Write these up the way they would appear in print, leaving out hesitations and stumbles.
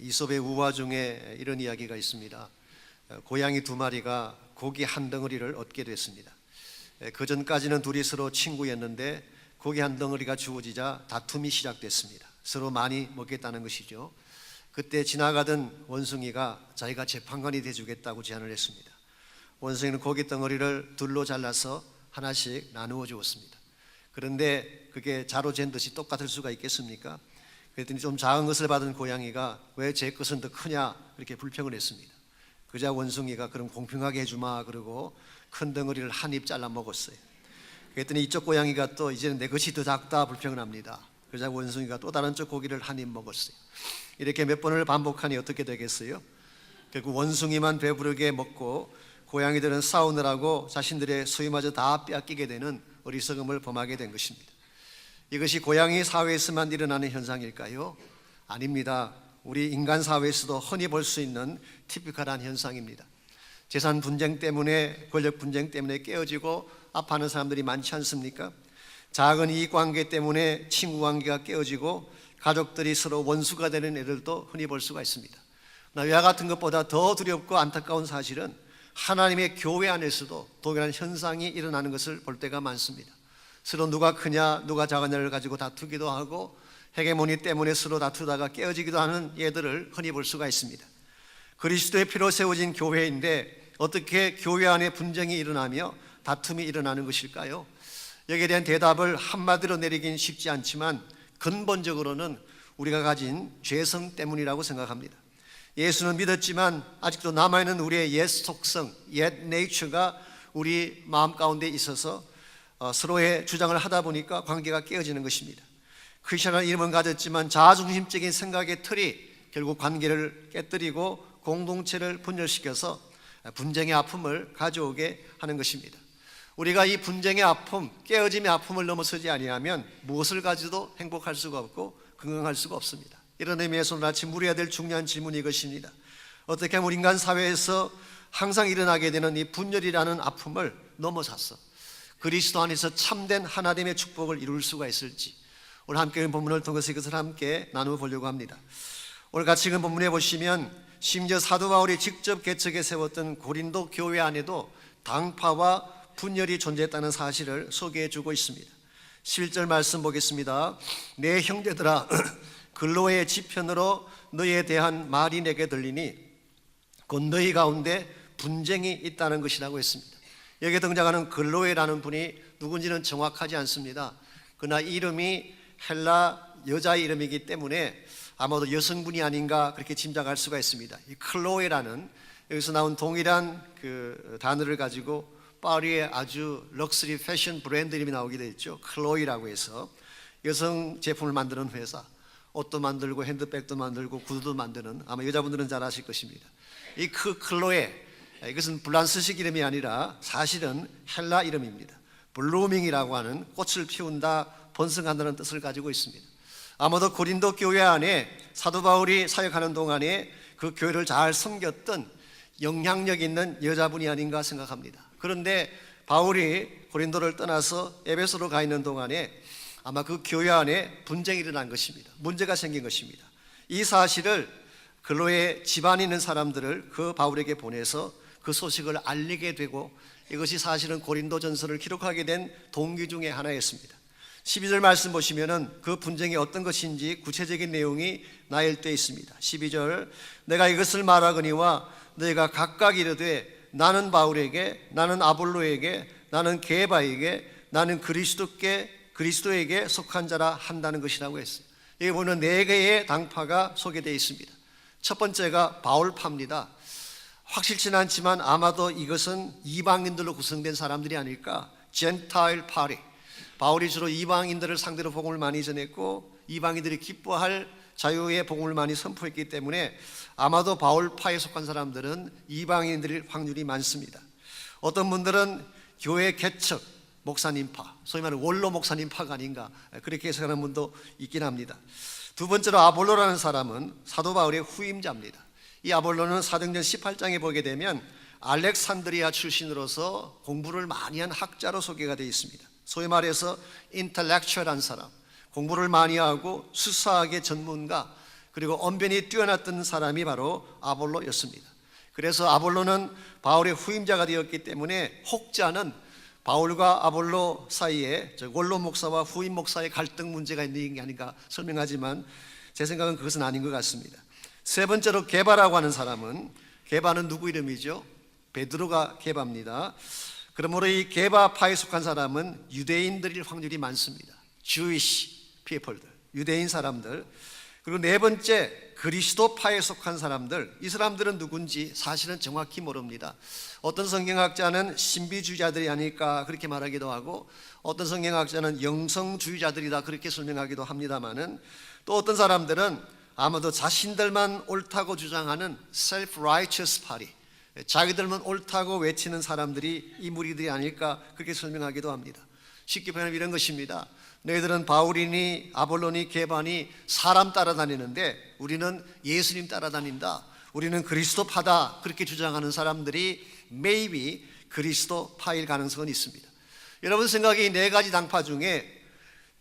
이솝의 우화 중에 이런 이야기가 있습니다. 고양이 두 마리가 고기 한 덩어리를 얻게 됐습니다. 그 전까지는 둘이 서로 친구였는데 고기 한 덩어리가 주어지자 다툼이 시작됐습니다. 서로 많이 먹겠다는 것이죠. 그때 지나가던 원숭이가 자기가 재판관이 돼주겠다고 제안을 했습니다. 원숭이는 고기 덩어리를 둘로 잘라서 하나씩 나누어 주었습니다. 그런데 그게 자로 잰 듯이 똑같을 수가 있겠습니까? 그랬더니 좀 작은 것을 받은 고양이가 왜 제 것은 더 크냐 이렇게 불평을 했습니다. 그자 원숭이가 그럼 공평하게 해주마 그러고 큰 덩어리를 한 입 잘라 먹었어요. 그랬더니 이쪽 고양이가 또 이제는 내 것이 더 작다 불평을 합니다. 그러자 원숭이가 또 다른 쪽 고기를 한 입 먹었어요. 이렇게 몇 번을 반복하니 어떻게 되겠어요? 결국 원숭이만 배부르게 먹고 고양이들은 싸우느라고 자신들의 소유마저 다 빼앗기게 되는 어리석음을 범하게 된 것입니다. 이것이 고양이 사회에서만 일어나는 현상일까요? 아닙니다. 우리 인간 사회에서도 흔히 볼 수 있는 티피컬한 현상입니다. 재산 분쟁 때문에, 권력 분쟁 때문에 깨어지고 아파하는 사람들이 많지 않습니까? 작은 이익 관계 때문에 친구 관계가 깨어지고 가족들이 서로 원수가 되는 애들도 흔히 볼 수가 있습니다. 이와 같은 것보다 더 두렵고 안타까운 사실은 하나님의 교회 안에서도 동일한 현상이 일어나는 것을 볼 때가 많습니다. 서로 누가 크냐 누가 작으냐를 가지고 다투기도 하고 헤게모니 때문에 서로 다투다가 깨어지기도 하는 예들을 흔히 볼 수가 있습니다. 그리스도의 피로 세워진 교회인데 어떻게 교회 안에 분쟁이 일어나며 다툼이 일어나는 것일까요? 여기에 대한 대답을 한마디로 내리긴 쉽지 않지만 근본적으로는 우리가 가진 죄성 때문이라고 생각합니다. 예수는 믿었지만 아직도 남아있는 우리의 옛 속성, 옛 네이처가 우리 마음 가운데 있어서 서로의 주장을 하다 보니까 관계가 깨어지는 것입니다. 크리스천이라는 이름은 가졌지만 자아중심적인 생각의 틀이 결국 관계를 깨뜨리고 공동체를 분열시켜서 분쟁의 아픔을 가져오게 하는 것입니다. 우리가 이 분쟁의 아픔, 깨어짐의 아픔을 넘어서지 아니하면 무엇을 가지도 행복할 수가 없고 건강할 수가 없습니다. 이런 의미에서 오늘 아침 물어야 될 중요한 질문이 이것입니다. 어떻게 하면 우리 인간 사회에서 항상 일어나게 되는 이 분열이라는 아픔을 넘어서서 그리스도 안에서 참된 하나님의 축복을 이룰 수가 있을지 오늘 함께 읽은 본문을 통해서 이것을 함께 나누어 보려고 합니다. 오늘 같이 읽은 본문에 보시면 심지어 사도 바울이 직접 개척해 세웠던 고린도 교회 안에도 당파와 분열이 존재했다는 사실을 소개해 주고 있습니다. 11절 말씀 보겠습니다. 내 형제들아 글로의 지편으로 너희에 대한 말이 내게 들리니 곧 너희 가운데 분쟁이 있다는 것이라고 했습니다. 여기에 등장하는 글로에라는 분이 누군지는 정확하지 않습니다. 그러나 이름이 헬라 여자의 이름이기 때문에 아마도 여성분이 아닌가 그렇게 짐작할 수가 있습니다. 이 클로에라는 여기서 나온 동일한 그 단어를 가지고 파리의 아주 럭셔리 패션 브랜드 이름이 나오게 되어 있죠. 클로이라고 해서 여성 제품을 만드는 회사, 옷도 만들고 핸드백도 만들고 구두도 만드는, 아마 여자분들은 잘 아실 것입니다. 이 클로에, 이것은 불란스식 이름이 아니라 사실은 헬라 이름입니다. 블루밍이라고 하는 꽃을 피운다, 번성한다는 뜻을 가지고 있습니다. 아마도 고린도 교회 안에 사도 바울이 사역하는 동안에 그 교회를 잘 섬겼던 영향력 있는 여자분이 아닌가 생각합니다. 그런데 바울이 고린도를 떠나서 에베소로 가 있는 동안에 아마 그 교회 안에 분쟁이 일어난 것입니다. 문제가 생긴 것입니다. 이 사실을 글로에 집안에 있는 사람들을 그 바울에게 보내서 그 소식을 알리게 되고 이것이 사실은 고린도 전서를 기록하게 된 동기 중에 하나였습니다. 12절 말씀 보시면은 그 분쟁이 어떤 것인지 구체적인 내용이 나열되어 있습니다. 12절 내가 이것을 말하거니와 너희가 각각 이르되 나는 바울에게, 나는 아볼로에게, 나는 게바에게, 나는 그리스도에게 속한 자라 한다는 것이라고 했어요. 여기 보면 4개의 당파가 소개되어 있습니다. 첫 번째가 바울파입니다. 확실치는 않지만 아마도 이것은 이방인들로 구성된 사람들이 아닐까. 젠타일 파리, 바울이 주로 이방인들을 상대로 복음을 많이 전했고 이방인들이 기뻐할 자유의 복음을 많이 선포했기 때문에 아마도 바울파에 속한 사람들은 이방인들일 확률이 많습니다. 어떤 분들은 교회 개척 목사님파, 소위 말하는 원로 목사님파가 아닌가 그렇게 해석하는 분도 있긴 합니다. 두 번째로 아볼로라는 사람은 사도 바울의 후임자입니다. 이 아볼로는 사도행전 18장에 보게 되면 알렉산드리아 출신으로서 공부를 많이 한 학자로 소개가 되어 있습니다. 소위 말해서 인텔렉츄얼한 사람, 공부를 많이 하고 수사학의 전문가, 그리고 언변이 뛰어났던 사람이 바로 아볼로였습니다. 그래서 아볼로는 바울의 후임자가 되었기 때문에 혹자는 바울과 아볼로 사이에 원로 목사와 후임 목사의 갈등 문제가 있는 게 아닌가 설명하지만 제 생각은 그것은 아닌 것 같습니다. 세 번째로 게바라고 하는 사람은, 게바는 누구 이름이죠? 베드로가 게바입니다. 그러므로 이 게바파에 속한 사람은 유대인들일 확률이 많습니다. Jewish people들, 유대인 사람들. 그리고 네 번째, 그리스도파에 속한 사람들. 이 사람들은 누군지 사실은 정확히 모릅니다. 어떤 성경학자는 신비주의자들이 아닐까 그렇게 말하기도 하고, 어떤 성경학자는 영성주의자들이다 그렇게 설명하기도 합니다만은, 또 어떤 사람들은 아마도 자신들만 옳다고 주장하는 self-righteous party, 자기들만 옳다고 외치는 사람들이 이 무리들이 아닐까 그렇게 설명하기도 합니다. 쉽게 표현하면 이런 것입니다. 너희들은 바울이니 아볼로니 게바니 사람 따라다니는데 우리는 예수님 따라다닌다, 우리는 그리스도파다 그렇게 주장하는 사람들이 maybe 그리스도파일 가능성은 있습니다. 여러분 생각에 이 네 가지 당파 중에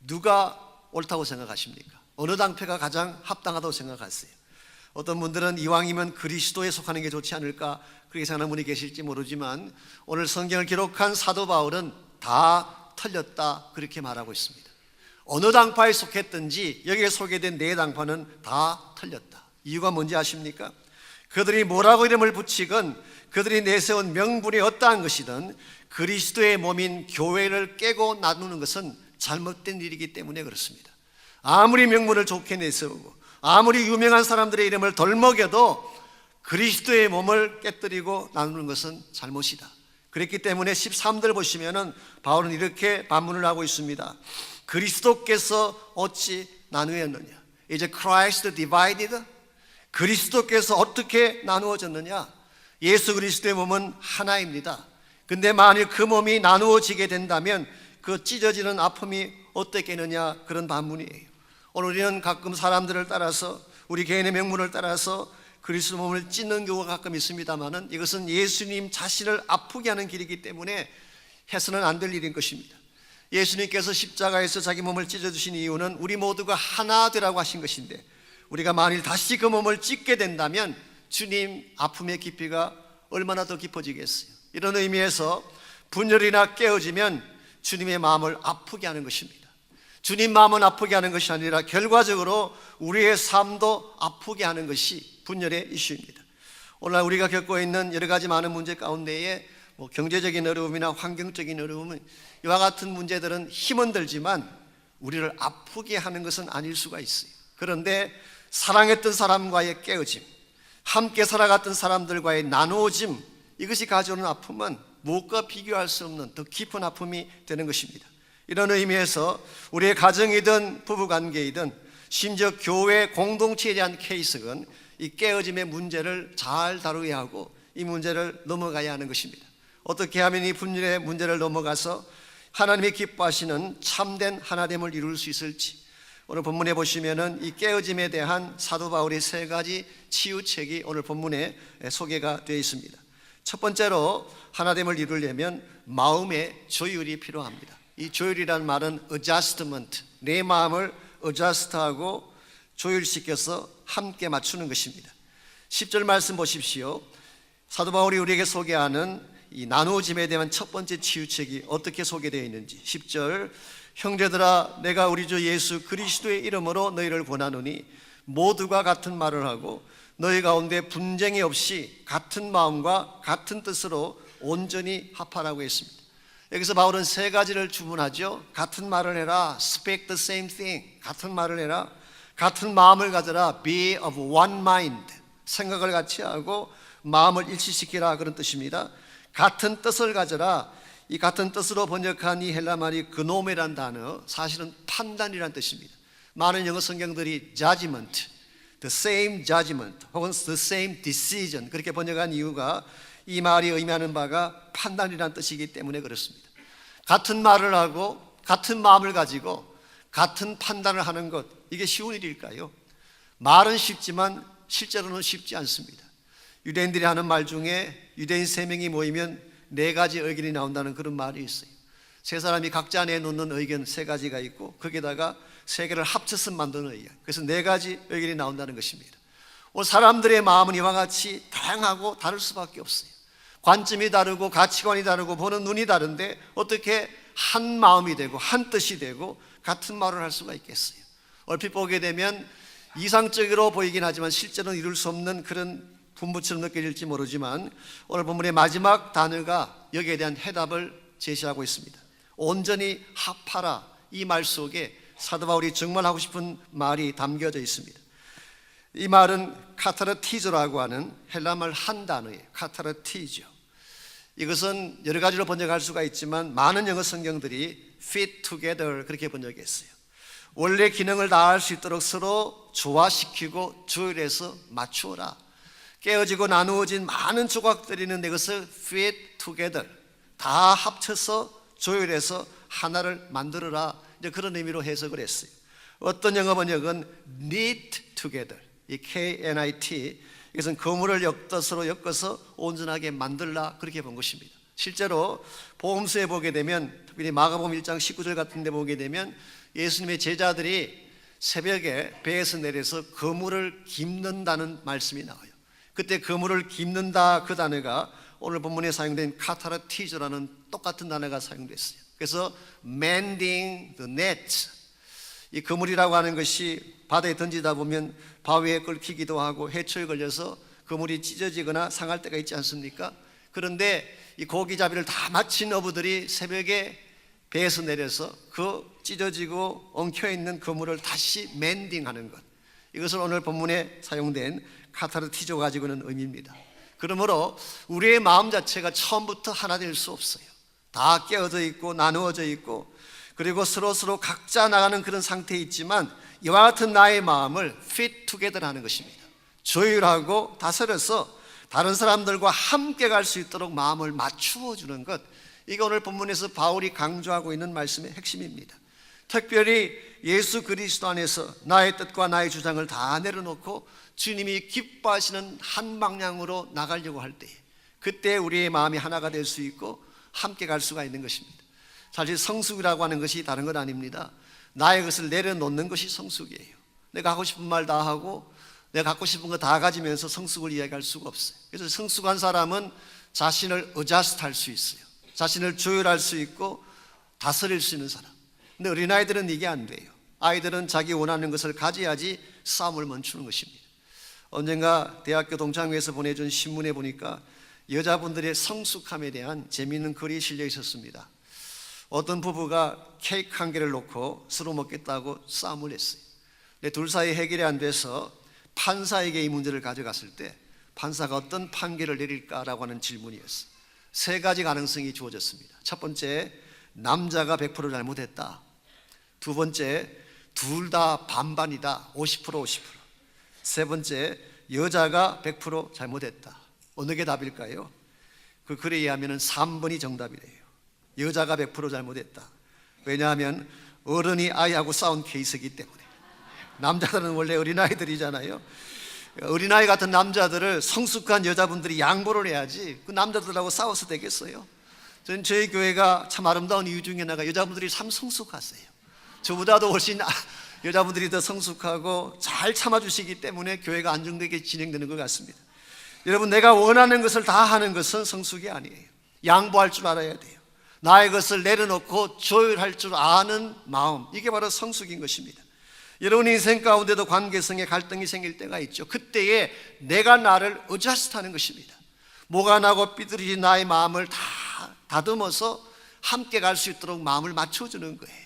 누가 옳다고 생각하십니까? 어느 당파가 가장 합당하다고 생각하세요? 어떤 분들은 이왕이면 그리스도에 속하는 게 좋지 않을까 그렇게 생각하는 분이 계실지 모르지만, 오늘 성경을 기록한 사도 바울은 다 틀렸다 그렇게 말하고 있습니다. 어느 당파에 속했든지 여기에 소개된 네 당파는 다 틀렸다. 이유가 뭔지 아십니까? 그들이 뭐라고 이름을 붙이건, 그들이 내세운 명분이 어떠한 것이든 그리스도의 몸인 교회를 깨고 나누는 것은 잘못된 일이기 때문에 그렇습니다. 아무리 명분을 좋게 내세우고 아무리 유명한 사람들의 이름을 덜먹여도 그리스도의 몸을 깨뜨리고 나누는 것은 잘못이다. 그랬기 때문에 13절 보시면은 바울은 이렇게 반문을 하고 있습니다. 그리스도께서 어찌 나누었느냐? 이제 Christ divided? 그리스도께서 어떻게 나누어졌느냐? 예수 그리스도의 몸은 하나입니다. 근데 만일 그 몸이 나누어지게 된다면 그 찢어지는 아픔이 어떻겠느냐, 그런 반문이에요. 오늘 우리는 가끔 사람들을 따라서, 우리 개인의 명분을 따라서 그리스도 몸을 찢는 경우가 가끔 있습니다만은, 이것은 예수님 자신을 아프게 하는 길이기 때문에 해서는 안 될 일인 것입니다. 예수님께서 십자가에서 자기 몸을 찢어주신 이유는 우리 모두가 하나 되라고 하신 것인데, 우리가 만일 다시 그 몸을 찢게 된다면 주님 아픔의 깊이가 얼마나 더 깊어지겠어요. 이런 의미에서 분열이나 깨어지면 주님의 마음을 아프게 하는 것입니다. 주님 마음은 아프게 하는 것이 아니라 결과적으로 우리의 삶도 아프게 하는 것이 분열의 이슈입니다. 오늘날 우리가 겪고 있는 여러 가지 많은 문제 가운데에 경제적인 어려움이나 환경적인 어려움, 이와 같은 문제들은 힘은 들지만 우리를 아프게 하는 것은 아닐 수가 있어요. 그런데 사랑했던 사람과의 깨어짐, 함께 살아갔던 사람들과의 나누어짐, 이것이 가져오는 아픔은 무엇과 비교할 수 없는 더 깊은 아픔이 되는 것입니다. 이런 의미에서 우리의 가정이든 부부관계이든 심지어 교회 공동체에 대한 케이스는 이 깨어짐의 문제를 잘 다루어야 하고 이 문제를 넘어가야 하는 것입니다. 어떻게 하면 이 분열의 문제를 넘어가서 하나님이 기뻐하시는 참된 하나됨을 이룰 수 있을지, 오늘 본문에 보시면은 이 깨어짐에 대한 사도 바울의 세 가지 치유책이 오늘 본문에 소개가 되어 있습니다. 첫 번째로 하나됨을 이루려면 마음의 조율이 필요합니다. 이 조율이라는 말은 adjustment, 내 마음을 adjust하고 조율시켜서 함께 맞추는 것입니다. 10절 말씀 보십시오. 사도 바울이 우리에게 소개하는 이 나누어짐에 대한 첫 번째 치유책이 어떻게 소개되어 있는지, 10절, 형제들아 내가 우리 주 예수 그리스도의 이름으로 너희를 권하노니 모두가 같은 말을 하고 너희 가운데 분쟁이 없이 같은 마음과 같은 뜻으로 온전히 합하라고 했습니다. 여기서 바울은 세 가지를 주문하죠. 같은 말을 해라, speak the same thing, 같은 말을 해라, 같은 마음을 가져라, be of one mind, 생각을 같이 하고 마음을 일치시키라, 그런 뜻입니다. 같은 뜻을 가져라, 이 같은 뜻으로 번역한 이 헬라 말이 그노메란 단어, 사실은 판단이란 뜻입니다. 많은 영어 성경들이 judgment, the same judgment 혹은 the same decision 그렇게 번역한 이유가 이 말이 의미하는 바가 판단이란 뜻이기 때문에 그렇습니다. 같은 말을 하고 같은 마음을 가지고 같은 판단을 하는 것, 이게 쉬운 일일까요? 말은 쉽지만 실제로는 쉽지 않습니다. 유대인들이 하는 말 중에 유대인 3명이 모이면 4가지 의견이 나온다는 그런 말이 있어요. 세 사람이 각자 내놓는 의견 세 가지가 있고 거기다가 세 개를 합쳐서 만드는 의견, 그래서 네 가지 의견이 나온다는 것입니다. 오늘 사람들의 마음은 이와 같이 다양하고 다를 수밖에 없어요. 관점이 다르고 가치관이 다르고 보는 눈이 다른데 어떻게 한 마음이 되고 한 뜻이 되고 같은 말을 할 수가 있겠어요? 얼핏 보게 되면 이상적으로 보이긴 하지만 실제로는 이룰 수 없는 그런 분부처럼 느껴질지 모르지만 오늘 본문의 마지막 단어가 여기에 대한 해답을 제시하고 있습니다. 온전히 합하라, 이 말 속에 사도 바울이 정말 하고 싶은 말이 담겨져 있습니다. 이 말은 카타르티조라고 하는 헬라말 한 단어예요. 카타르티조. 이것은 여러 가지로 번역할 수가 있지만 많은 영어 성경들이 fit together 그렇게 번역했어요. 원래 기능을 다할 수 있도록 서로 조화시키고 조율해서 맞추어라. 깨어지고 나누어진 많은 조각들이 있는데 그것을 fit together, 다 합쳐서 조율해서 하나를 만들어라, 이제 그런 의미로 해석을 했어요. 어떤 영어 번역은 knit together, 이 KNIT, 이것은 거물을 엮어서 온전하게 만들라, 그렇게 본 것입니다. 실제로 복음서에 보게 되면, 특별히 마가복음 1장 19절 같은 데 보게 되면 예수님의 제자들이 새벽에 배에서 내려서 거물을 깁는다는 말씀이 나와요. 그때 거물을 깁는다, 그 단어가 오늘 본문에 사용된 카타르티조라는 똑같은 단어가 사용됐어요. 그래서 mending the net, 이 그물이라고 하는 것이 바다에 던지다 보면 바위에 끓기기도 하고 해초에 걸려서 그물이 찢어지거나 상할 때가 있지 않습니까? 그런데 이 고기잡이를 다 마친 어부들이 새벽에 배에서 내려서 그 찢어지고 엉켜있는 그물을 다시 멘딩하는 것, 이것을 오늘 본문에 사용된 카타르티조 가지고 있는 의미입니다. 그러므로 우리의 마음 자체가 처음부터 하나 될 수 없어요. 다 깨어져 있고 나누어져 있고 그리고 서로 각자 나가는 그런 상태에 있지만 이와 같은 나의 마음을 fit together 하는 것입니다. 조율하고 다스려서 다른 사람들과 함께 갈 수 있도록 마음을 맞추어 주는 것, 이게 오늘 본문에서 바울이 강조하고 있는 말씀의 핵심입니다. 특별히 예수 그리스도 안에서 나의 뜻과 나의 주장을 다 내려놓고 주님이 기뻐하시는 한 방향으로 나가려고 할 때, 그때 우리의 마음이 하나가 될 수 있고 함께 갈 수가 있는 것입니다. 사실 성숙이라고 하는 것이 다른 건 아닙니다. 나의 것을 내려놓는 것이 성숙이에요. 내가 하고 싶은 말 다 하고 내가 갖고 싶은 거 다 가지면서 성숙을 이야기할 수가 없어요. 그래서 성숙한 사람은 자신을 어자스트 할 수 있어요. 자신을 조율할 수 있고 다스릴 수 있는 사람. 근데 어린아이들은 이게 안 돼요. 아이들은 자기 원하는 것을 가져야지 싸움을 멈추는 것입니다. 언젠가 대학교 동창회에서 보내준 신문에 보니까 여자분들의 성숙함에 대한 재미있는 글이 실려 있었습니다. 어떤 부부가 케이크 한 개를 놓고 서로 먹겠다고 싸움을 했어요. 근데 둘 사이 해결이 안 돼서 판사에게 이 문제를 가져갔을 때 판사가 어떤 판결을 내릴까라고 하는 질문이었어요. 세 가지 가능성이 주어졌습니다. 첫 번째, 남자가 100% 잘못했다. 두 번째, 둘 다 반반이다. 50% 50%. 세 번째, 여자가 100% 잘못했다. 어느 게 답일까요? 그 글에 의하면 3번이 정답이래요. 여자가 100% 잘못했다. 왜냐하면 어른이 아이하고 싸운 케이스이기 때문에. 남자들은 원래 어린아이들이잖아요. 어린아이 같은 남자들을 성숙한 여자분들이 양보를 해야지 그 남자들하고 싸워서 되겠어요? 저는 저희 교회가 참 아름다운 이유 중에 하나가 여자분들이 참 성숙하세요. 저보다도 훨씬 여자분들이 더 성숙하고 잘 참아주시기 때문에 교회가 안정되게 진행되는 것 같습니다. 여러분, 내가 원하는 것을 다 하는 것은 성숙이 아니에요. 양보할 줄 알아야 돼요. 나의 것을 내려놓고 조율할 줄 아는 마음, 이게 바로 성숙인 것입니다. 여러분 인생 가운데도 관계성에 갈등이 생길 때가 있죠. 그때에 내가 나를 어자스트하는 것입니다. 뭐가 나고 삐뚤어진 나의 마음을 다 다듬어서 함께 갈 수 있도록 마음을 맞춰주는 거예요.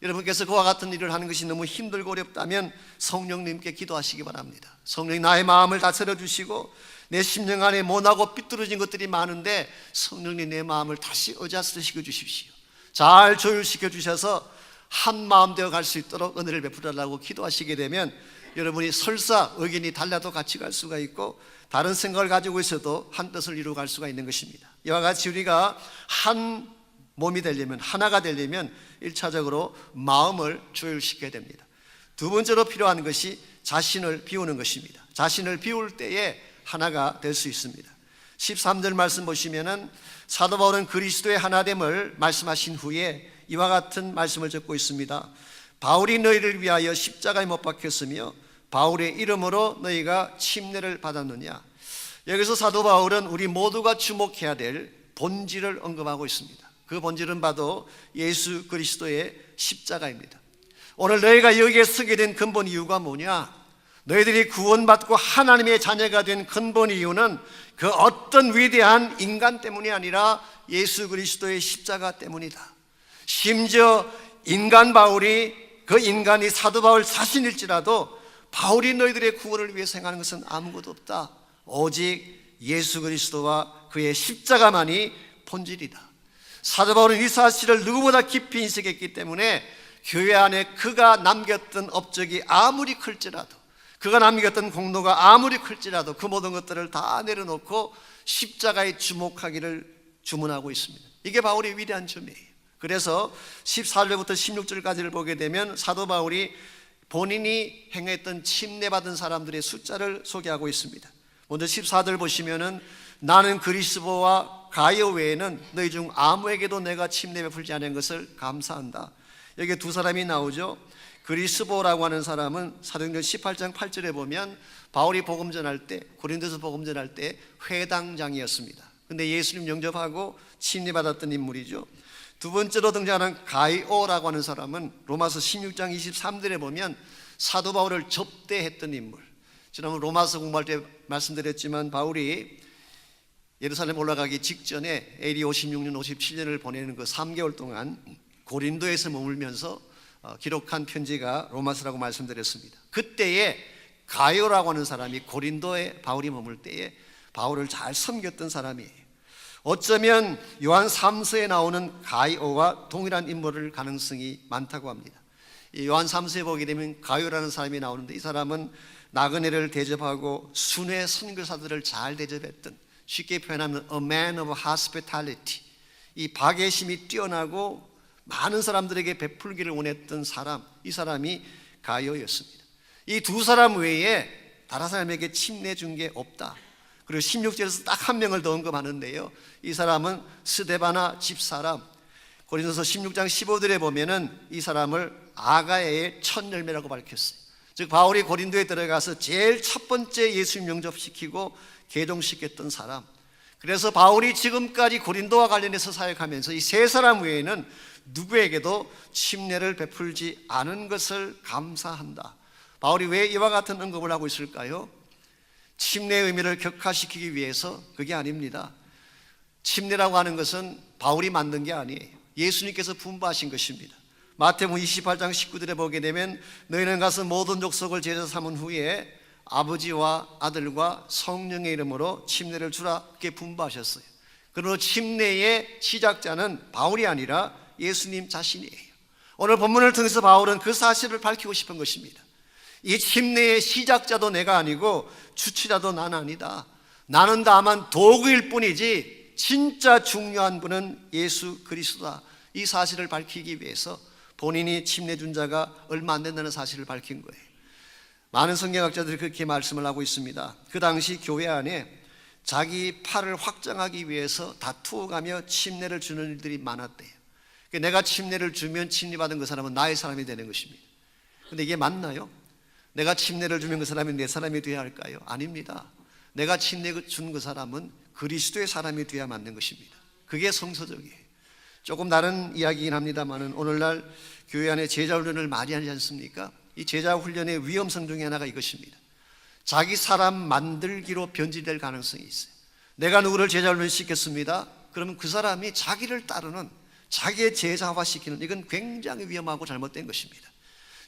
여러분께서 그와 같은 일을 하는 것이 너무 힘들고 어렵다면 성령님께 기도하시기 바랍니다. 성령이 나의 마음을 다스려 주시고 내 심령 안에 모나고 삐뚤어진 것들이 많은데 성령님 내 마음을 다시 어자스트 시켜 주십시오. 잘 조율시켜 주셔서 한 마음 되어 갈 수 있도록 은혜를 베풀어달라고 기도하시게 되면 여러분이 설사 의견이 달라도 같이 갈 수가 있고 다른 생각을 가지고 있어도 한 뜻을 이루어 갈 수가 있는 것입니다. 이와 같이 우리가 한 몸이 되려면, 하나가 되려면 1차적으로 마음을 조율시켜야 됩니다. 두 번째로 필요한 것이 자신을 비우는 것입니다. 자신을 비울 때에 하나가 될 수 있습니다. 13절 말씀 보시면은 사도 바울은 그리스도의 하나됨을 말씀하신 후에 이와 같은 말씀을 적고 있습니다. 바울이 너희를 위하여 십자가에 못 박혔으며 바울의 이름으로 너희가 침례를 받았느냐. 여기서 사도 바울은 우리 모두가 주목해야 될 본질을 언급하고 있습니다. 그 본질은 바로 예수 그리스도의 십자가입니다. 오늘 너희가 여기에 서게 된 근본 이유가 뭐냐? 너희들이 구원받고 하나님의 자녀가 된 근본 이유는 그 어떤 위대한 인간 때문이 아니라 예수 그리스도의 십자가 때문이다. 심지어 인간 바울이, 그 인간이 사도 바울 자신일지라도 바울이 너희들의 구원을 위해서 행하는 것은 아무것도 없다. 오직 예수 그리스도와 그의 십자가만이 본질이다. 사도 바울은 이 사실을 누구보다 깊이 인식했기 때문에 교회 안에 그가 남겼던 업적이 아무리 클지라도, 그가 남겼던 공로가 아무리 클지라도 그 모든 것들을 다 내려놓고 십자가에 주목하기를 주문하고 있습니다. 이게 바울의 위대한 점이에요. 그래서 14절부터 16절까지를 보게 되면 사도 바울이 본인이 행했던 침례받은 사람들의 숫자를 소개하고 있습니다. 먼저 14절 보시면은 나는 그리스도와 가이오 외에는 너희 중 아무에게도 내가 침례 베풀지 않은 것을 감사한다. 여기 두 사람이 나오죠. 그리스도라고 하는 사람은 사도행전 18장 8절에 보면 바울이 복음 전할 때, 고린도서 복음 전할 때 회당장이었습니다. 근데 예수님 영접하고 침례받았던 인물이죠. 두 번째로 등장하는 가이오라고 하는 사람은 로마서 16장 23절에 보면 사도 바울을 접대했던 인물. 지난번 로마서 공부할 때 말씀드렸지만 바울이 예루살렘 올라가기 직전에 AD 56년, 57년을 보내는 그 3개월 동안 고린도에서 머물면서 기록한 편지가 로마서라고 말씀드렸습니다. 그때에 가이오라고 하는 사람이 고린도에 바울이 머물 때에 바울을 잘 섬겼던 사람이에요. 어쩌면 요한 3서에 나오는 가이오와 동일한 인물일 가능성이 많다고 합니다. 이 요한 3서에 보게 되면 가이오라는 사람이 나오는데 이 사람은 나그네를 대접하고 순회 선교사들을 잘 대접했던, 쉽게 표현하면 a man of hospitality, 이 박애심이 뛰어나고 많은 사람들에게 베풀기를 원했던 사람, 이 사람이 가이오였습니다. 이 두 사람 외에 다른 사람에게 침례 준 게 없다. 그리고 16절에서 딱 한 명을 더 언급하는데요, 이 사람은 스데바나 집사람. 고린도서 16장 15절에 보면은 이 사람을 아가야의 첫 열매라고 밝혔어요. 즉 바울이 고린도에 들어가서 제일 첫 번째 예수님 영접시키고 개종시켰던 사람. 그래서 바울이 지금까지 고린도와 관련해서 사역하면서 이 세 사람 외에는 누구에게도 침례를 베풀지 않은 것을 감사한다. 바울이 왜 이와 같은 언급을 하고 있을까요? 침례의 의미를 격화시키기 위해서? 그게 아닙니다. 침례라고 하는 것은 바울이 만든 게 아니에요. 예수님께서 분부하신 것입니다. 마태복음 28장 19절에 보게 되면 너희는 가서 모든 족속을 제자 삼은 후에 아버지와 아들과 성령의 이름으로 침례를 주라, 그렇게 분부하셨어요. 그러나 침례의 시작자는 바울이 아니라 예수님 자신이에요. 오늘 본문을 통해서 바울은 그 사실을 밝히고 싶은 것입니다. 이 침례의 시작자도 내가 아니고 주치자도 난 아니다. 나는 다만 도구일 뿐이지 진짜 중요한 분은 예수 그리스도다. 이 사실을 밝히기 위해서 본인이 침례 준 자가 얼마 안 된다는 사실을 밝힌 거예요. 많은 성경학자들이 그렇게 말씀을 하고 있습니다. 그 당시 교회 안에 자기 팔을 확장하기 위해서 다투어가며 침례를 주는 일들이 많았대요. 내가 침례를 주면 침례받은 그 사람은 나의 사람이 되는 것입니다. 그런데 이게 맞나요? 내가 침례를 주면 그 사람이 내 사람이 되어야 할까요? 아닙니다. 내가 침례 준 그 사람은 그리스도의 사람이 되어야 맞는 것입니다. 그게 성서적이에요. 조금 다른 이야기이긴 합니다만 오늘날 교회 안에 제자훈련을 많이 하지 않습니까? 이 제자훈련의 위험성 중에 하나가 이것입니다. 자기 사람 만들기로 변질될 가능성이 있어요. 내가 누구를 제자훈련 시켰습니다. 그러면 그 사람이 자기를 따르는, 자기의 제자화시키는, 이건 굉장히 위험하고 잘못된 것입니다.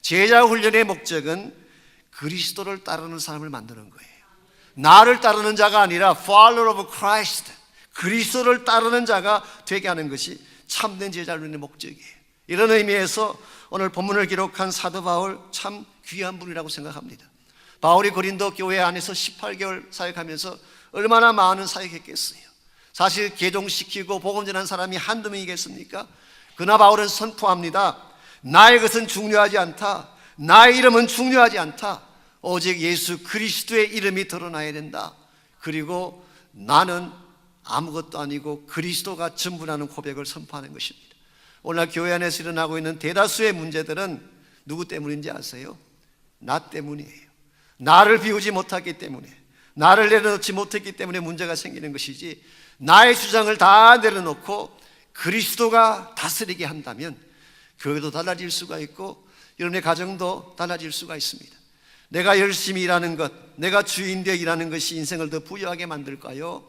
제자훈련의 목적은 그리스도를 따르는 사람을 만드는 거예요. 나를 따르는 자가 아니라 follower of Christ, 그리스도를 따르는 자가 되게 하는 것이 참된 제자훈련의 목적이에요. 이런 의미에서 오늘 본문을 기록한 사도 바울 참 귀한 분이라고 생각합니다. 바울이 고린도 교회 안에서 18개월 사역하면서 얼마나 많은 사역했겠어요. 사실 개종시키고 복음 전한 사람이 한두 명이겠습니까? 그러나 바울은 선포합니다. 나의 것은 중요하지 않다. 나의 이름은 중요하지 않다. 오직 예수 그리스도의 이름이 드러나야 된다. 그리고 나는 아무것도 아니고 그리스도가 전부라는 고백을 선포하는 것입니다. 오늘날 교회 안에서 일어나고 있는 대다수의 문제들은 누구 때문인지 아세요? 나 때문이에요. 나를 비우지 못했기 때문에, 나를 내려놓지 못했기 때문에 문제가 생기는 것이지, 나의 주장을 다 내려놓고 그리스도가 다스리게 한다면 교회도 달라질 수가 있고 여러분의 가정도 달라질 수가 있습니다. 내가 열심히 일하는 것, 내가 주인 되어 일하는 것이 인생을 더 부유하게 만들까요?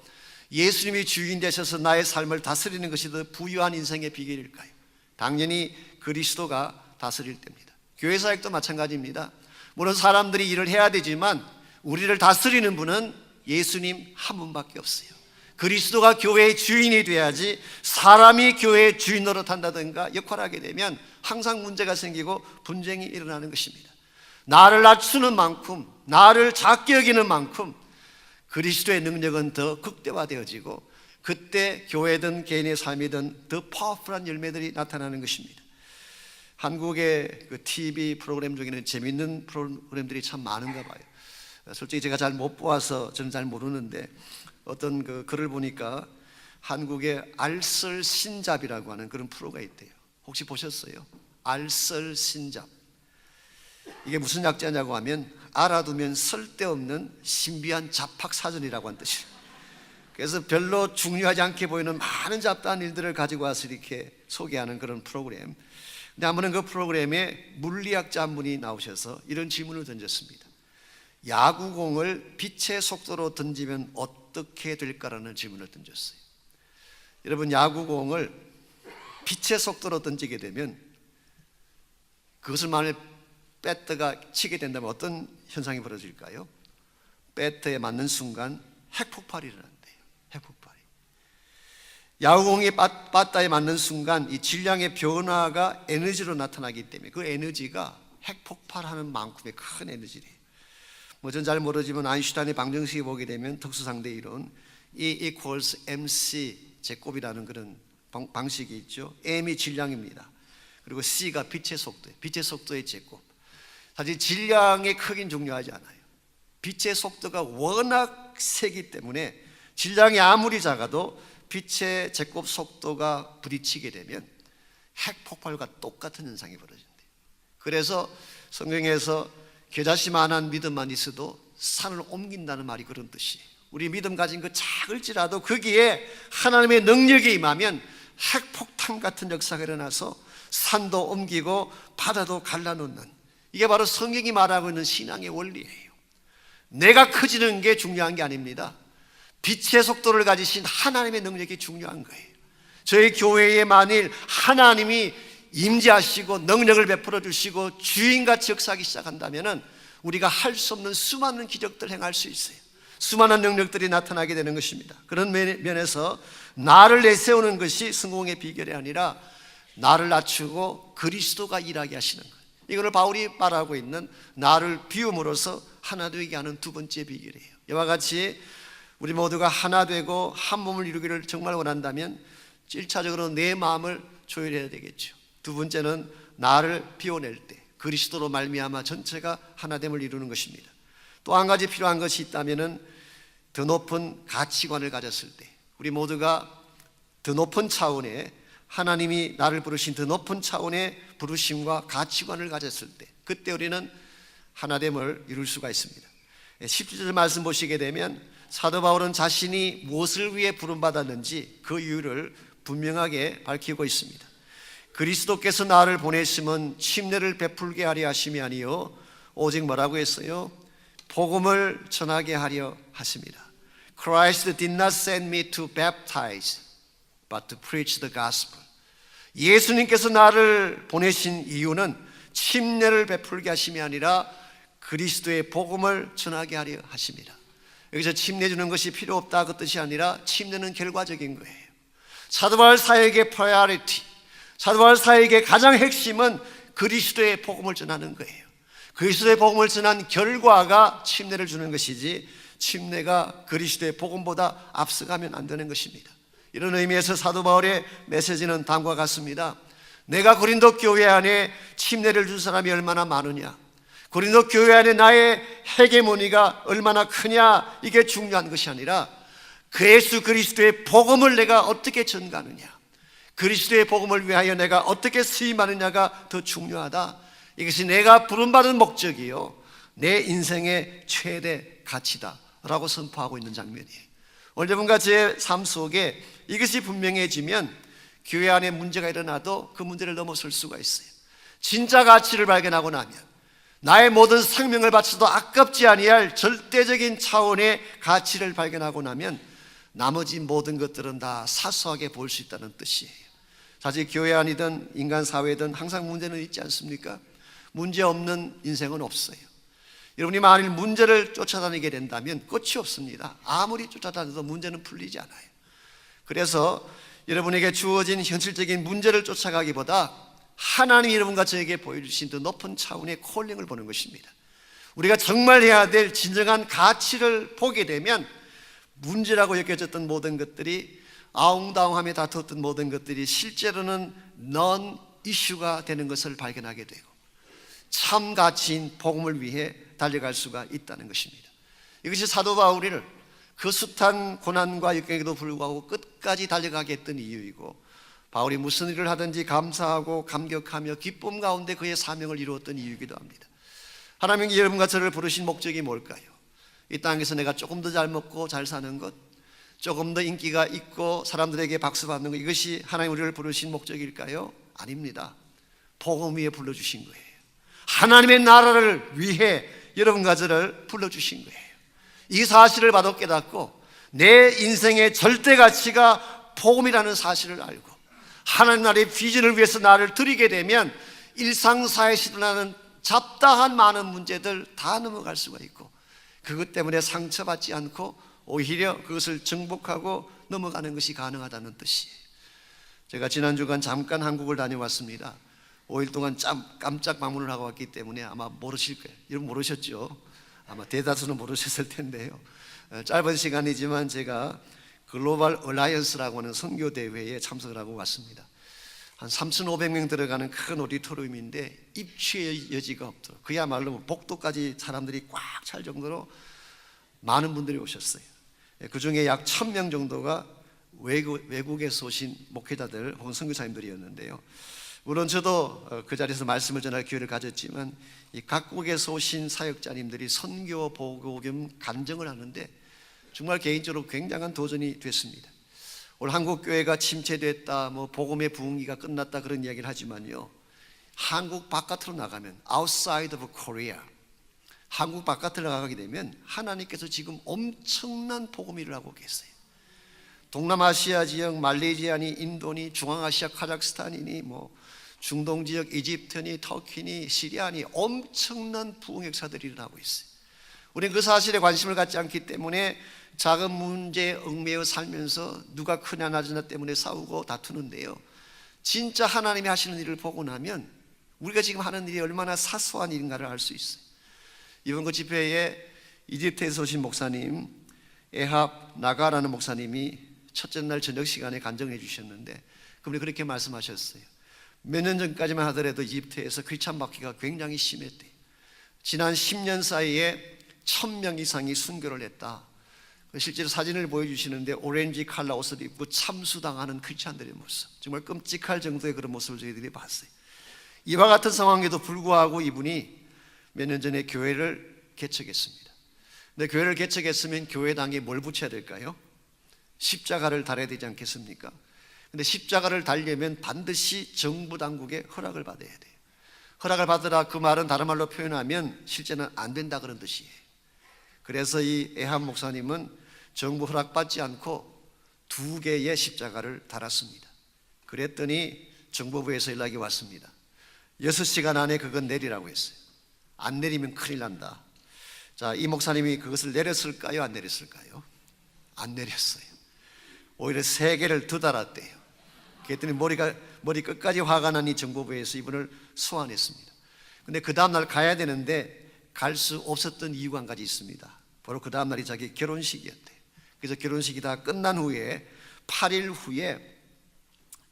예수님이 주인 되셔서 나의 삶을 다스리는 것이 더 부유한 인생의 비결일까요? 당연히 그리스도가 다스릴 때입니다. 교회 사역도 마찬가지입니다. 물론 사람들이 일을 해야 되지만 우리를 다스리는 분은 예수님 한 분밖에 없어요. 그리스도가 교회의 주인이 돼야지 사람이 교회의 주인 노릇한다든가 역할을 하게 되면 항상 문제가 생기고 분쟁이 일어나는 것입니다. 나를 낮추는 만큼, 나를 작게 여기는 만큼 그리스도의 능력은 더 극대화되어지고 그때 교회든 개인의 삶이든 더 파워풀한 열매들이 나타나는 것입니다. 한국의 그 TV 프로그램 중에는 재밌는 프로그램들이 참 많은가 봐요. 솔직히 제가 잘 못 보아서 저는 잘 모르는데 어떤 그 글을 보니까 한국의 알쓸신잡이라고 하는 그런 프로가 있대요. 혹시 보셨어요? 알쓸신잡. 이게 무슨 약자냐고 하면 알아두면 쓸데없는 신비한 잡학사전이라고 하는 뜻이에요. 그래서 별로 중요하지 않게 보이는 많은 잡다한 일들을 가지고 와서 이렇게 소개하는 그런 프로그램. 근데 한번은 그 프로그램에 물리학자 한 분이 나오셔서 이런 질문을 던졌습니다. 야구공을 빛의 속도로 던지면 어떻게 될까라는 질문을 던졌어요. 여러분, 야구공을 빛의 속도로 던지게 되면 그것을 만일 배트가 치게 된다면 어떤 현상이 벌어질까요? 배트에 맞는 순간 핵폭발이 일어난대요. 핵폭발이. 야구공이 바다에 맞는 순간 이 질량의 변화가 에너지로 나타나기 때문에 그 에너지가 핵폭발하는 만큼의 큰 에너지래요. 뭐 전 잘 모르지만 아인슈타인의 방정식이 보게 되면 특수상대 이론 E equals mc 제곱이라는 그런 방식이 있죠. m이 질량입니다. 그리고 c가 빛의 속도예요. 빛의 속도의 제곱. 사실 질량의 크기는 중요하지 않아요. 빛의 속도가 워낙 세기 때문에 질량이 아무리 작아도 빛의 제곱 속도가 부딪히게 되면 핵폭발과 똑같은 현상이 벌어진대요. 그래서 성경에서 겨자씨만한 믿음만 있어도 산을 옮긴다는 말이 그런 뜻이에요. 우리 믿음 가진 그 작을지라도 거기에 하나님의 능력이 임하면 핵폭탄 같은 역사가 일어나서 산도 옮기고 바다도 갈라놓는, 이게 바로 성경이 말하고 있는 신앙의 원리예요. 내가 커지는 게 중요한 게 아닙니다. 빛의 속도를 가지신 하나님의 능력이 중요한 거예요. 저희 교회에 만일 하나님이 임재하시고 능력을 베풀어 주시고 주인같이 역사하기 시작한다면 우리가 할 수 없는 수많은 기적들을 행할 수 있어요. 수많은 능력들이 나타나게 되는 것입니다. 그런 면에서 나를 내세우는 것이 성공의 비결이 아니라 나를 낮추고 그리스도가 일하게 하시는 것, 이거를 바울이 말하고 있는 나를 비움으로써 하나 되게 하는 두 번째 비결이에요. 이와 같이 우리 모두가 하나 되고 한 몸을 이루기를 정말 원한다면 1차적으로 내 마음을 조율해야 되겠죠. 두 번째는 나를 비워낼 때 그리스도로 말미암아 전체가 하나됨을 이루는 것입니다. 또 한 가지 필요한 것이 있다면 더 높은 가치관을 가졌을 때, 우리 모두가 더 높은 차원의 하나님이 나를 부르신 더 높은 차원의 부르심과 가치관을 가졌을 때, 그때 우리는 하나됨을 이룰 수가 있습니다. 17절 말씀 보시게 되면 사도 바울은 자신이 무엇을 위해 부름받았는지 그 이유를 분명하게 밝히고 있습니다. 그리스도께서 나를 보내심은 침례를 베풀게 하려 하심이 아니요 오직 뭐라고 했어요? 복음을 전하게 하려 하십니다. Christ did not send me to baptize but to preach the gospel. 예수님께서 나를 보내신 이유는 침례를 베풀게 하심이 아니라 그리스도의 복음을 전하게 하려 하십니다. 여기서 침례 주는 것이 필요 없다 그 뜻이 아니라 침례는 결과적인 거예요. 사도 바울 사역의 프라이어리티, 사도 바울 사역의 가장 핵심은 그리스도의 복음을 전하는 거예요. 그리스도의 복음을 전한 결과가 침례를 주는 것이지 침례가 그리스도의 복음보다 앞서가면 안 되는 것입니다. 이런 의미에서 사도 바울의 메시지는 다음과 같습니다. 내가 고린도 교회 안에 침례를 준 사람이 얼마나 많으냐, 고린도 교회 안에 나의 헤게모니가 얼마나 크냐, 이게 중요한 것이 아니라 그 예수 그리스도의 복음을 내가 어떻게 전가하느냐, 그리스도의 복음을 위하여 내가 어떻게 쓰임하느냐가 더 중요하다. 이것이 내가 부름받은 목적이요, 내 인생의 최대 가치다라고 선포하고 있는 장면이에요. 오늘 여러분과 제 삶 속에 이것이 분명해지면 교회 안에 문제가 일어나도 그 문제를 넘어설 수가 있어요. 진짜 가치를 발견하고 나면, 나의 모든 생명을 바쳐도 아깝지 아니할 절대적인 차원의 가치를 발견하고 나면 나머지 모든 것들은 다 사소하게 보일 수 있다는 뜻이에요. 사실 교회 안이든 인간 사회든 항상 문제는 있지 않습니까? 문제 없는 인생은 없어요. 여러분이 만일 문제를 쫓아다니게 된다면 끝이 없습니다. 아무리 쫓아다녀도 문제는 풀리지 않아요. 그래서 여러분에게 주어진 현실적인 문제를 쫓아가기보다 하나님이 여러분과 저에게 보여주신 더 높은 차원의 콜링을 보는 것입니다. 우리가 정말 해야 될 진정한 가치를 보게 되면 문제라고 여겨졌던 모든 것들이, 아웅다웅하며 다투었던 모든 것들이 실제로는 넌 이슈가 되는 것을 발견하게 되고 참 가치인 복음을 위해 달려갈 수가 있다는 것입니다. 이것이 사도 바울이를 그 숱한 고난과 역경에도 불구하고 끝까지 달려가게 했던 이유이고, 바울이 무슨 일을 하든지 감사하고 감격하며 기쁨 가운데 그의 사명을 이루었던 이유이기도 합니다. 하나님이 여러분과 저를 부르신 목적이 뭘까요? 이 땅에서 내가 조금 더 잘 먹고 잘 사는 것, 조금 더 인기가 있고 사람들에게 박수 받는 것, 이것이 하나님 우리를 부르신 목적일까요? 아닙니다. 복음 위에 불러주신 거예요. 하나님의 나라를 위해 여러분과 저를 불러주신 거예요. 이 사실을 바로 깨닫고 내 인생의 절대 가치가 복음이라는 사실을 알고 하나님 나라의 비전을 위해서 나를 드리게 되면 일상사회에서 일어나는 잡다한 많은 문제들 다 넘어갈 수가 있고, 그것 때문에 상처받지 않고 오히려 그것을 정복하고 넘어가는 것이 가능하다는 뜻이에요. 제가 지난 주간 잠깐 한국을 다녀왔습니다. 5일 동안 깜짝 방문을 하고 왔기 때문에 아마 모르실 거예요. 여러분 모르셨죠? 아마 대다수는 모르셨을 텐데요. 짧은 시간이지만 제가 글로벌 얼라이언스라고 하는 선교 대회에 참석을 하고 왔습니다. 한 3,500명 들어가는 큰 오디토리움인데 입추의 여지가 없도록, 그야말로 복도까지 사람들이 꽉 찰 정도로 많은 분들이 오셨어요. 그 중에 약 1,000명 정도가 외국에서 오신 목회자들 혹은 선교사님들이었는데요. 물론 저도 그 자리에서 말씀을 전할 기회를 가졌지만 이 각국에서 오신 사역자님들이 선교, 복음, 간증을 하는데 정말 개인적으로 굉장한 도전이 됐습니다. 오늘 한국 교회가 침체됐다, 뭐 복음의 부흥기가 끝났다 그런 이야기를 하지만요, 한국 바깥으로 나가면 outside of Korea, 한국 바깥으로 나가게 되면 하나님께서 지금 엄청난 복음 일을 하고 계세요. 동남아시아 지역, 말레이시아니, 인도니, 중앙아시아, 카자흐스탄이니, 뭐 중동 지역, 이집트니, 터키니, 시리아니 엄청난 부흥 역사들이 일어나고 있어요. 우리는 그 사실에 관심을 갖지 않기 때문에 작은 문제에 얽매여 살면서 누가 크냐 낮으냐 때문에 싸우고 다투는데요, 진짜 하나님이 하시는 일을 보고 나면 우리가 지금 하는 일이 얼마나 사소한 일인가를 알 수 있어요. 이번 그 집회에 이집트에서 오신 목사님, 에합 나가라는 목사님이 첫째 날 저녁 시간에 간증해 주셨는데 그분이 그렇게 말씀하셨어요. 몇 년 전까지만 하더라도 이집트에서 크리스찬 박해가 굉장히 심했대요. 지난 10년 사이에 1,000명 이상이 순교를 했다. 실제로 사진을 보여주시는데 오렌지 컬러 옷을 입고 참수당하는 크리스찬들의 모습, 정말 끔찍할 정도의 그런 모습을 저희들이 봤어요. 이와 같은 상황에도 불구하고 이분이 몇 년 전에 교회를 개척했습니다. 근데 교회를 개척했으면 교회당에 뭘 붙여야 될까요? 십자가를 달아야 되지 않겠습니까? 근데 십자가를 달려면 반드시 정부 당국의 허락을 받아야 돼요. 허락을 받으라, 그 말은 다른 말로 표현하면 실제는 안 된다 그런 뜻이에요. 그래서 이 에합 목사님은 정부 허락받지 않고 2개의 십자가를 달았습니다. 그랬더니 정보부에서 연락이 왔습니다. 6시간 안에 그건 내리라고 했어요. 안 내리면 큰일 난다. 자, 이 목사님이 그것을 내렸을까요? 안 내렸을까요? 안 내렸어요. 오히려 3개를 더 달았대요. 그랬더니 머리 끝까지 화가 난 이 정보부에서 이분을 소환했습니다. 근데 그 다음날 가야 되는데 갈 수 없었던 이유가 한 가지 있습니다. 바로 그 다음날이 자기 결혼식이었대요. 그래서 결혼식이 다 끝난 후에 8일 후에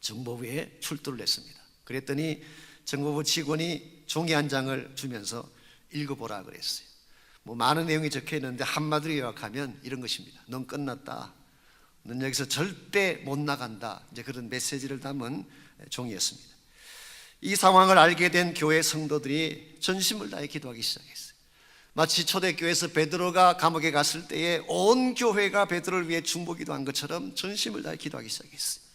정보부에 출두를 했습니다. 그랬더니 정보부 직원이 종이 한 장을 주면서 읽어보라 그랬어요. 뭐 많은 내용이 적혀 있는데 한마디로 요약하면 이런 것입니다. 넌 끝났다. 넌 여기서 절대 못 나간다, 이제 그런 메시지를 담은 종이었습니다. 이 상황을 알게 된 교회 성도들이 전심을 다해 기도하기 시작했어요. 마치 초대교회에서 베드로가 감옥에 갔을 때에 온 교회가 베드로를 위해 중보기도한 것처럼 전심을 다해 기도하기 시작했어요.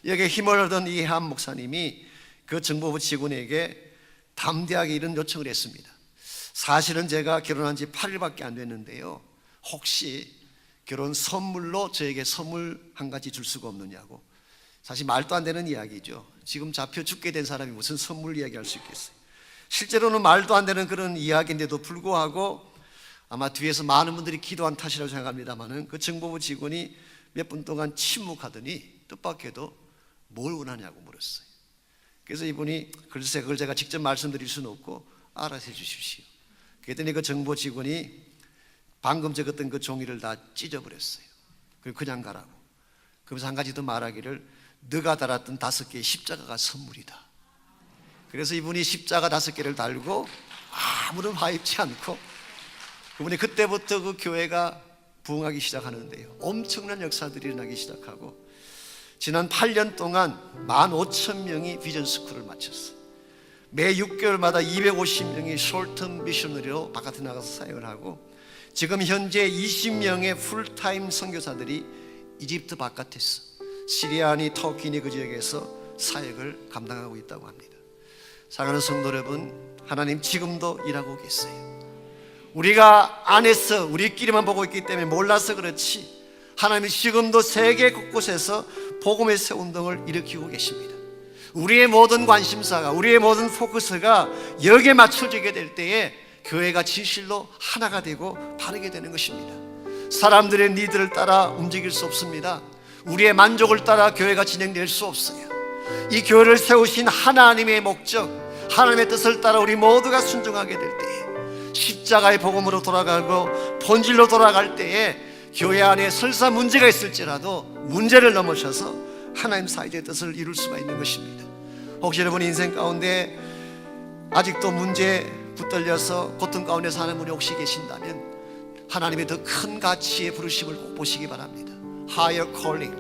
여기에 힘을 얻은 이해한 목사님이 그 정보부 직원에게 담대하게 이런 요청을 했습니다. 사실은 제가 결혼한 지 8일밖에 안 됐는데요, 혹시 결혼 선물로 저에게 선물 한 가지 줄 수가 없느냐고. 사실 말도 안 되는 이야기죠. 지금 잡혀 죽게 된 사람이 무슨 선물 이야기할 수 있겠어요. 실제로는 말도 안 되는 그런 이야기인데도 불구하고 아마 뒤에서 많은 분들이 기도한 탓이라고 생각합니다만은 그 정보부 직원이 몇 분 동안 침묵하더니 뜻밖에도 뭘 원하냐고 물었어요. 그래서 이분이 글쎄 그걸 제가 직접 말씀드릴 수는 없고 알아서 해주십시오. 그랬더니 그 정보 직원이 방금 적었던 그 종이를 다 찢어버렸어요. 그리고 그냥 가라고. 그러면서 한 가지 더 말하기를, 너가 달았던 5개의 십자가가 선물이다. 그래서 이분이 십자가 5개를 달고 아무런 화 입지 않고, 그분이 그때부터 그 교회가 부흥하기 시작하는데요, 엄청난 역사들이 일어나기 시작하고 지난 8년 동안 15,000명이 비전 스쿨을 마쳤어요. 매 6개월마다 250명이 숄텀 미셔너리로 바깥에 나가서 사역을 하고, 지금 현재 20명의 풀타임 선교사들이 이집트 바깥에서, 시리아니, 터키니 그 지역에서 사역을 감당하고 있다고 합니다. 사랑하는 성도 여러분, 하나님 지금도 일하고 계세요. 우리가 안에서 우리끼리만 보고 있기 때문에 몰라서 그렇지, 하나님이 지금도 세계 곳곳에서 복음의 새 운동을 일으키고 계십니다. 우리의 모든 관심사가, 우리의 모든 포커스가 여기에 맞춰지게 될 때에 교회가 진실로 하나가 되고 바르게 되는 것입니다. 사람들의 니들을 따라 움직일 수 없습니다. 우리의 만족을 따라 교회가 진행될 수 없어요. 이 교회를 세우신 하나님의 목적, 하나님의 뜻을 따라 우리 모두가 순종하게 될 때에, 십자가의 복음으로 돌아가고 본질로 돌아갈 때에 교회 안에 설사 문제가 있을지라도 문제를 넘어서서 하나님 사이의 뜻을 이룰 수가 있는 것입니다. 혹시 여러분 인생 가운데 아직도 문제에 붙들려서 고통 가운데 사는 분이 혹시 계신다면 하나님의 더 큰 가치의 부르심을 꼭 보시기 바랍니다. Higher calling,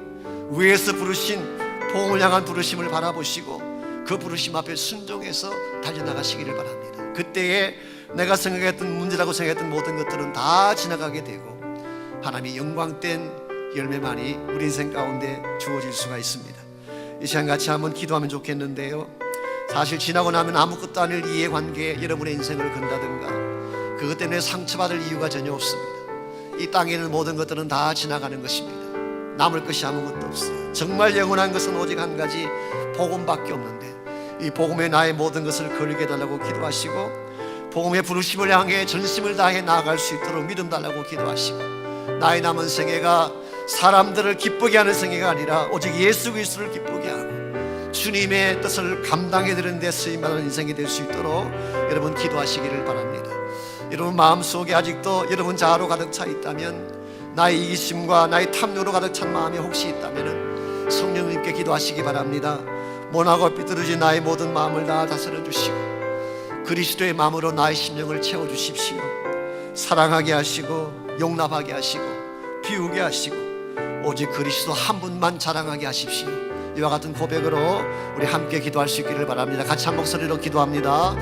위에서 부르신 복음을 향한 부르심을 바라보시고 그 부르심 앞에 순종해서 달려나가시기를 바랍니다. 그때에 내가 생각했던 문제라고 생각했던 모든 것들은 다 지나가게 되고 하나님의 영광된 열매만이 우리 인생 가운데 주어질 수가 있습니다. 이 시간 같이 한번 기도하면 좋겠는데요, 사실 지나고 나면 아무것도 아닐 이해관계에 여러분의 인생을 건다든가 그것 때문에 상처받을 이유가 전혀 없습니다. 이 땅에 있는 모든 것들은 다 지나가는 것입니다. 남을 것이 아무것도 없어요. 정말 영원한 것은 오직 한 가지, 복음밖에 없는데 이 복음에 나의 모든 것을 걸게 해달라고 기도하시고, 복음의 부르심을 향해 전심을 다해 나아갈 수 있도록 믿음 달라고 기도하시고, 나의 남은 생애가 사람들을 기쁘게 하는 생애가 아니라 오직 예수 그리스도를 기쁘게 하고 주님의 뜻을 감당해 드리는 데 쓰임받는 인생이 될 수 있도록 여러분 기도하시기를 바랍니다. 여러분 마음속에 아직도 여러분 자아로 가득 차 있다면, 나의 이기심과 나의 탐욕으로 가득 찬 마음이 혹시 있다면 성령님께 기도하시기 바랍니다. 모나고 삐뚤어진 나의 모든 마음을 다 다스려 주시고 그리스도의 마음으로 나의 심령을 채워주십시오. 사랑하게 하시고 용납하게 하시고 비우게 하시고 오직 그리스도 한 분만 자랑하게 하십시오. 이와 같은 고백으로 우리 함께 기도할 수 있기를 바랍니다. 같이 한 목소리로 기도합니다.